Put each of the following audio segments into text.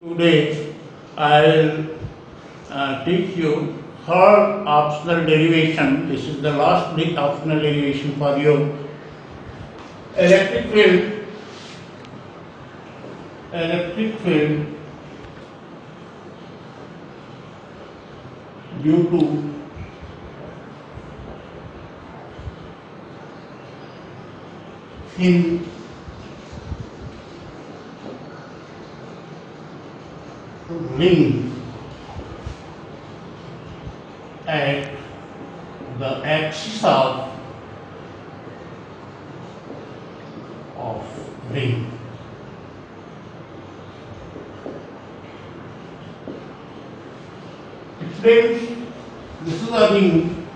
Today I will teach you third optional derivation. This is the last big optional derivation for you. Electric field, electric field due to thin ring at the axis of ring. It means this is a ring.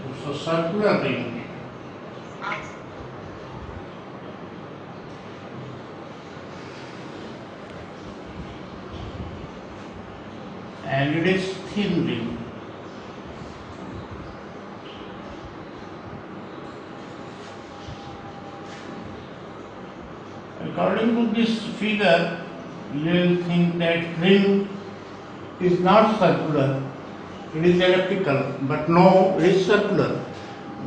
It's a circular ring. And it is thin ring. According to this figure, you will think that ring is not circular, it is elliptical, but no, it is circular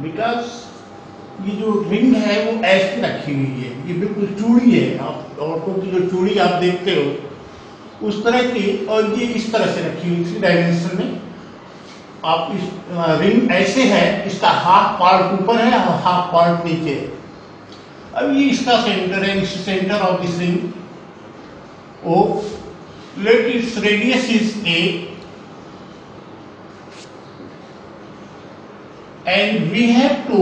because ये जो ring है वो ऐसे रखी हुई है, ये बिल्कुल चूड़ी है। आप औरतों की जो चूड़ी आप देखते हो उस तरह की, और ये इस तरह से रखी हुई थ्री डायमेंशन में। आप इस रिंग ऐसे है, इसका हाफ पार्ट ऊपर है और हाफ पार्ट नीचे है। अब ये इसका सेंटर है, इस center of this ring O, let its radius is a and we have to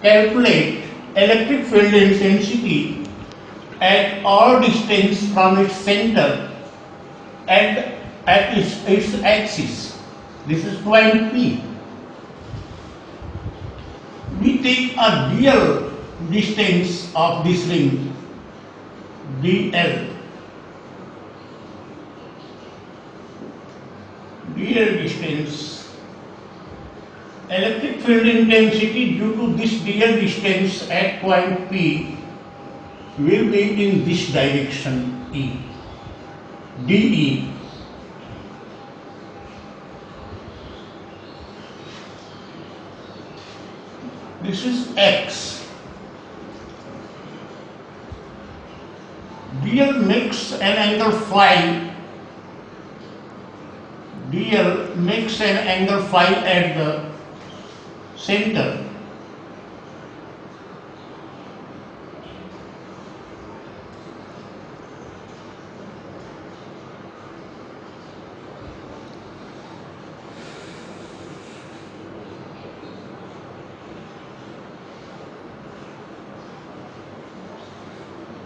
calculate electric field intensity at all distance from its center and at its axis. This is point P. We take a real distance of this ring dl. Real distance. Electric field intensity due to this real distance at point P will be in this direction E, dE. This is X. dl makes an angle phi. dl makes an angle phi at the center.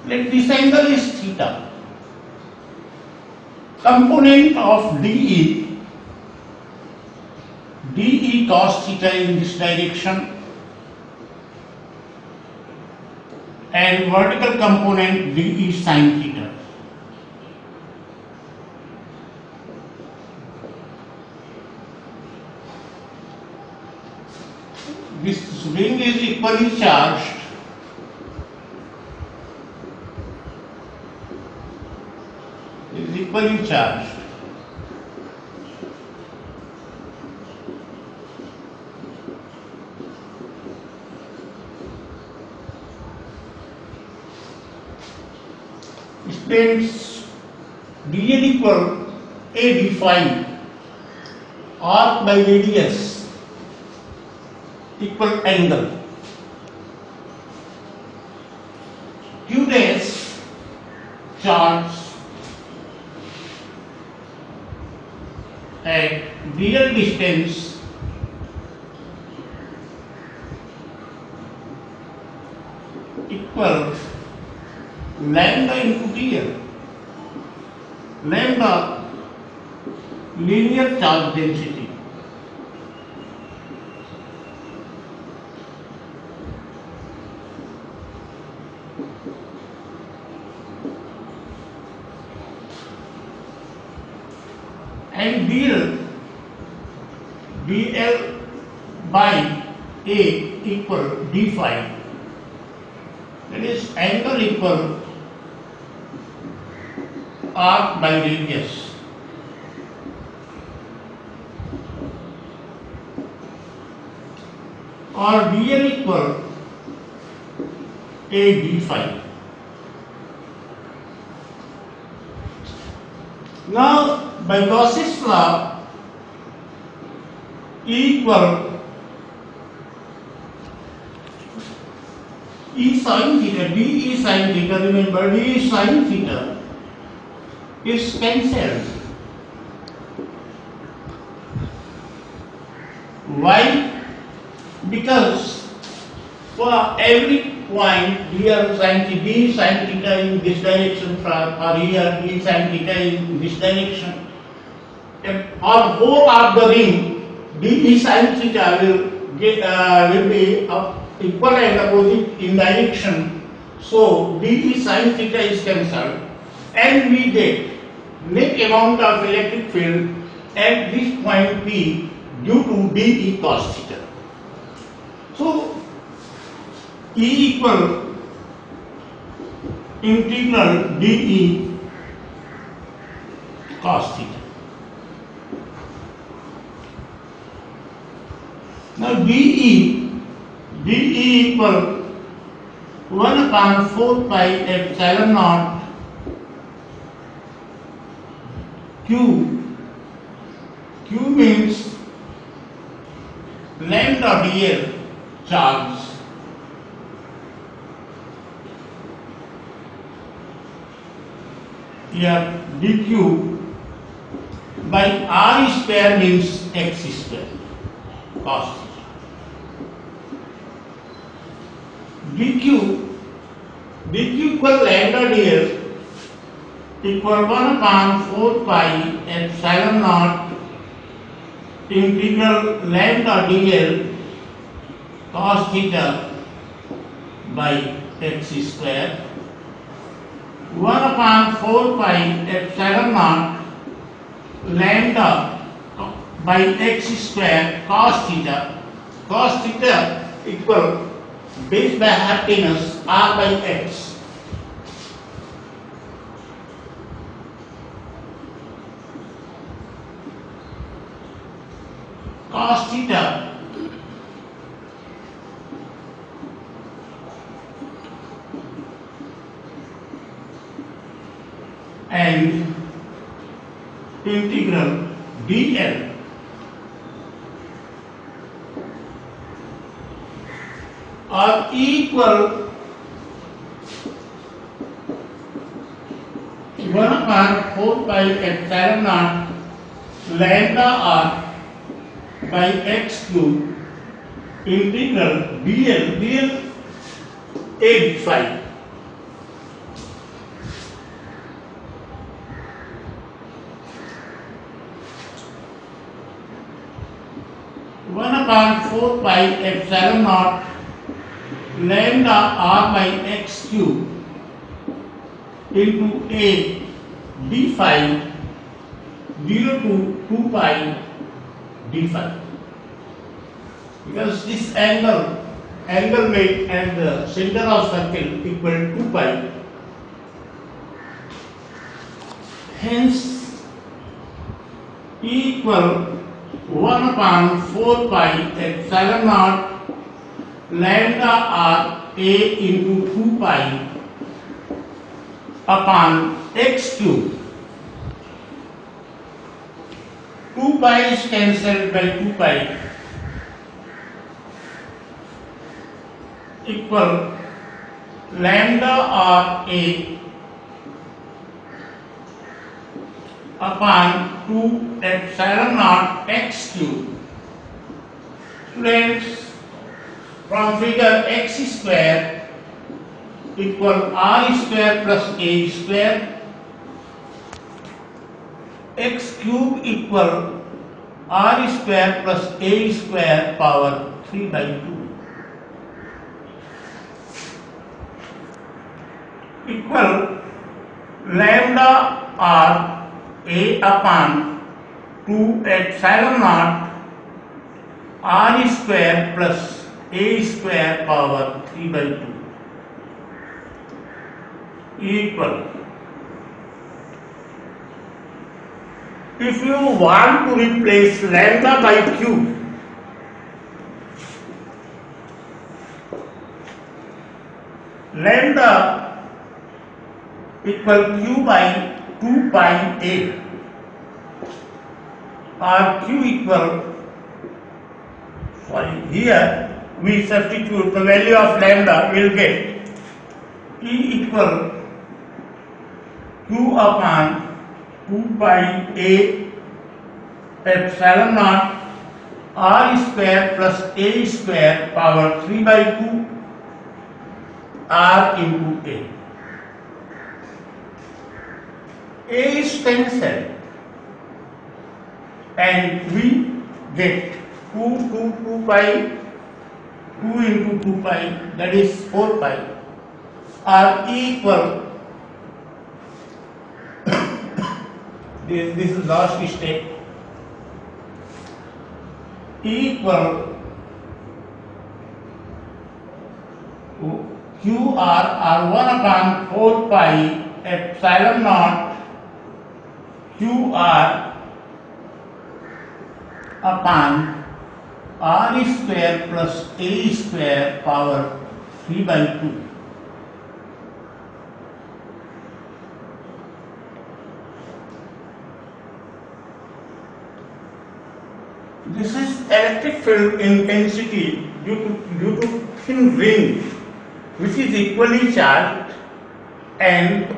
Let this angle is theta. Component of dE, dE cos theta in this direction, and vertical component dE sin theta. This ring is equally charged. Equally charged. Spins dl equal a d phi, arc by radius equal angle. Q dash charge at real distance equals lambda into dl. Lambda linear charge density. And dl by A equal d phi. That is angle equal arc by radius. Or dl equal a d phi. Now by Gauss's law, E equal E sin theta, d E sin theta, remember d E sin theta is cancelled. Why? Because for every point here sin theta, d sin theta in this direction, or here d sin theta in this direction, or whole of the ring d sin theta will be equal and opposite in direction. So d sin theta is cancelled, and we get net amount of electric field at this point P due to d cos theta. So E equal integral dE cos theta. Now dE equal 1 upon 4 pi epsilon naught Q. Q means lambda dl charge. Here dq by r square means x square cos theta. dq equal lambda dl equal 1 upon 4 pi epsilon naught integral lambda dl cos theta by x square 1 upon 4 pi epsilon naught lambda by x square cos theta. Cos theta equal base by hypotenuse r by x. Cos theta and integral dl are equal 1 upon 4 pi epsilon naught lambda r by x cube integral dl a d phi. 1 upon 4 pi epsilon naught lambda r by x cube into a d phi 0 to 2 pi d phi. Because this angle made at the center of circle equal to 2 pi. Hence equal 1 upon 4 pi epsilon naught lambda r a into 2 pi upon x cube. 2 pi is cancelled by 2 pi equal lambda r a upon 2 epsilon naught x cube. Students, from figure x square equal r square plus a square, x cube equal r square plus a square power 3 by 2 equal lambda r a upon 2 epsilon naught R square plus A square power 3/2 equal. If you want to replace lambda by q, lambda equal q by 2 pi a, or q equal, here we substitute the value of lambda, will get E equal q upon 2 pi a epsilon naught r square plus a square power 3/2 r into a. A is cancelled and we get 2 pi, 2 into 2 pi, that is 4 pi, are equal. This is last step. Equal QR are 1 upon 4 pi epsilon naught QR upon r square plus a square power 3/2. This is electric field intensity due to thin ring which is equally charged, and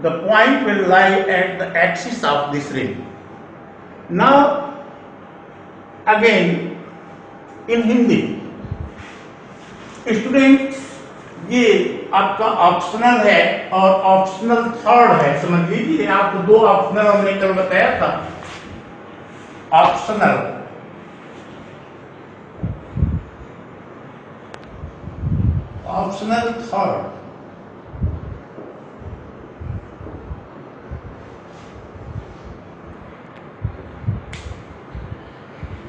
the point will lie at the axis of this ring. Now again in Hindi, student ये आपका optional है और optional third है, समझ लीजिए। आपको दो optional हमने कल बताया था, ऑप्शनल ऑप्शनल थर्ड।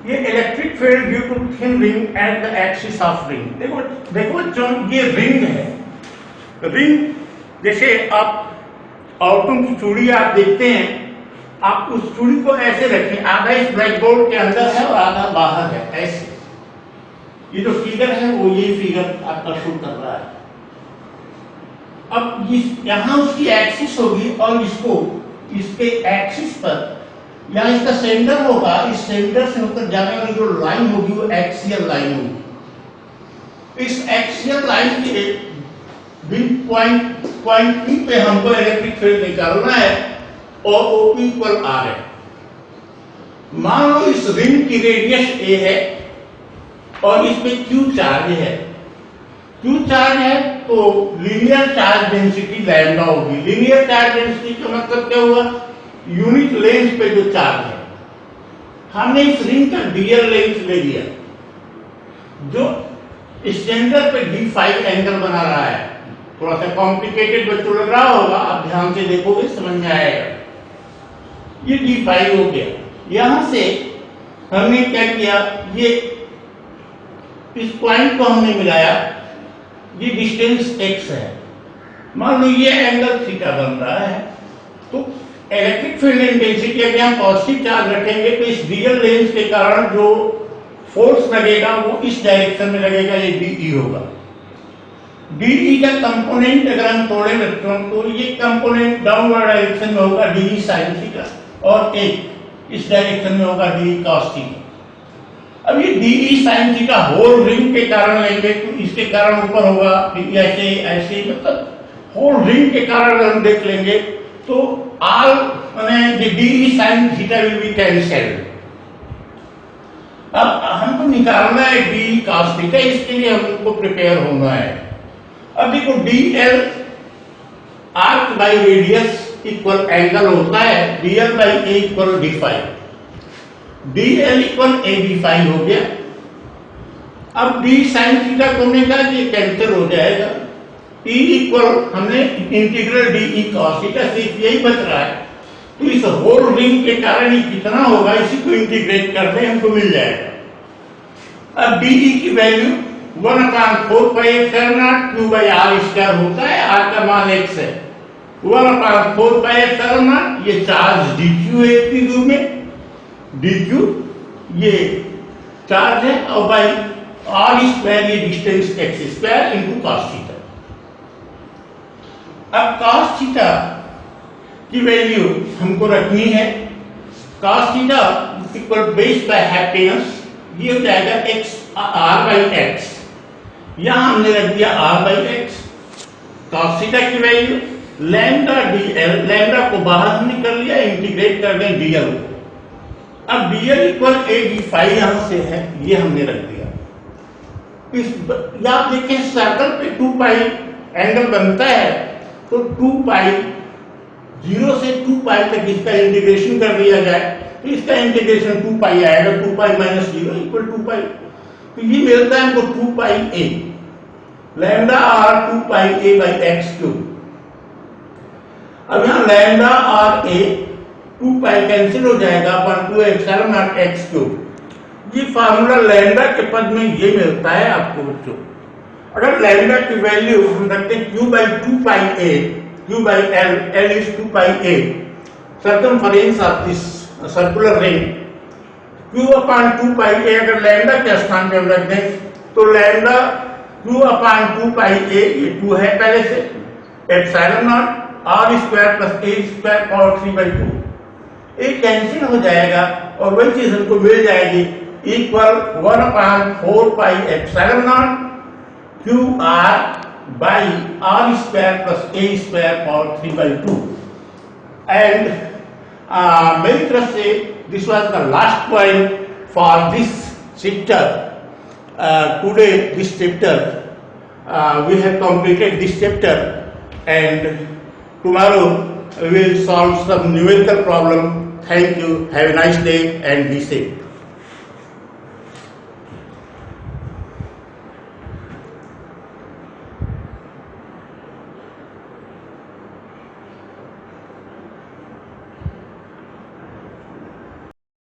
ये electric field due to thin ring at the axis of ring. देखो देखो जो ये रिंग है, रिंग जैसे आप ऑटो की चूड़ी आप देखते हैं, आप उस चूड़ी को ऐसे रखें, आधा इस ब्लैक बोर्ड के अंदर है और आधा बाहर है, ऐसे। ये जो फिगर है वो ये फिगर आपका शो कर रहा है। अब यहाँ उसकी एक्सिस होगी और इसको इसके एक्सिस पर यहाँ इसका सेंटर होगा, इस सेंटर से होकर जाने वाली जो लाइन होगी वो एक्सियल लाइन होगी। इस एक्सियल लाइन के पॉइंट पी पे हमको इलेक्ट्रिक फील्ड निकालना है और OP इक्वल R है। मान लो इस रिंग की रेडियस A है और इस पे Q चार्ज है। Q चार्ज है तो लीनियर चार्ज डेंसिटी लैम्डा होगी। लीनियर चार्ज डेंसिटी का मतलब क्या हुआ? यूनिट लेंथ पे जो चार्ज है। हमने इस रिंग का डीएल लेंथ ले लिया, जो स्टैंडर्ड पे D5 एंगल बना रहा है। थोड़ा सा कॉम्प्लिकेटेड बच्चों लग रहा होगा, आप ध्यान से देखोगे समझ में आएगा। ये D5 हो गया। यहां से हमने क्या किया, ये इस पॉइंट को हमने मिलाया, ये डिस्टेंस x है। मान लो ये एंगल थीटा बन रहा है, तो इलेक्ट्रिक फील्ड इंटेंसिटी अगर हम पॉजिटिव चार्ज रखेंगे तो इस डीएल लेंथ के कारण जो फोर्स लगेगा वो इस डायरेक्शन में लगेगा, ये DE होगा। DE का कंपोनेंट अगर हम तोड़े इलेक्ट्रॉन तो ये कंपोनेंट डाउनवर्ड डायरेक्शन में होगा DE sin थीटा, और एक इस डायरेक्शन में होगा DE cos थीटा। अब ये DE sin theta whole ring के कारण लेंगे तो इसके कारण ऊपर होगा ऐसे ऐसे, मतलब होल रिंग के कारण हम देख लेंगे तो आल माने DE sin theta will be cancelled. अब हमको निकालना है DE cos थीटा, इसके लिए हमको प्रिपेयर होना है। अब देखो DL arc by radius equal angle होता है, DL by A equal D5, DL equal AB5 हो गया। अब D sin थीटा करने का ये कैंसिल हो जाएगा। E इक्वल हमने इंटीग्रल DE cos थीटा, सिर्फ यही बच रहा है। तो इस होल रिंग के कारण ये कितना होगा, इसी को इंटीग्रेट करते हमको मिल जाएगा। अब डी की value 1/4πε0 q by are square होता है, आर का मान x है। 1/4πε0 ये चार्ज dq है इतनी दूर में, dq ये चार्ज है, और बाई आर स्क्वायर ये distance x square into cos theta. अब cos थीटा की वैल्यू हमको रखनी है, cos theta equal base by happiness, ये हो जाएगा x r बाई x, यहां हमने रख दिया r by x। cos theta की वैल्यू लैम्डा dl, लैम्डा को बाहर हमने कर लिया, इंटीग्रेट कर दें dl को। अब dl equal a d phi यहां से है, ये हमने रख दिया। इस आप देखें सर्कल पे 2 पाई एंगल बनता है, तो 2 पाई 0 से 2 पाई तक इसका इंटीग्रेशन कर दिया जाए तो इसका इंटीग्रेशन 2 पाई आएगा, 2 पाई माइनस 0 इक्वल 2 पाई। तो ये मिलता है हमको 2 पाई a, lambda r 2 pi a by x cube. अब यहाँ lambda r a 2 pi cancel हो जाएगा अपन 2 एप्सिलॉन नॉट x क्यूब। ये फार्मूला लैम्डा के पद में ये मिलता है आपको बच्चों। अगर लैम्डा की वैल्यू हम रखते हैं q by 2 pi a, q by l is 2 pi a, circumference of this circular ring, q upon 2 pi a अगर लैम्डा के स्थान पे हम रख दें तो lambda q upon 2 pi a, ये 2 है पहले से, epsilon not r square plus a square power 3/2, ये कैंसिल हो जाएगा और वही चीज हमको मिल जाएगी equal 1/4 pi epsilon not q r by r square plus a square power 3/2। And मेरी तरफ से this was the last point for this chapter. Today this chapter we have completed this chapter, and tomorrow we will solve some numerical problem. Thank you. Have a nice day and be safe.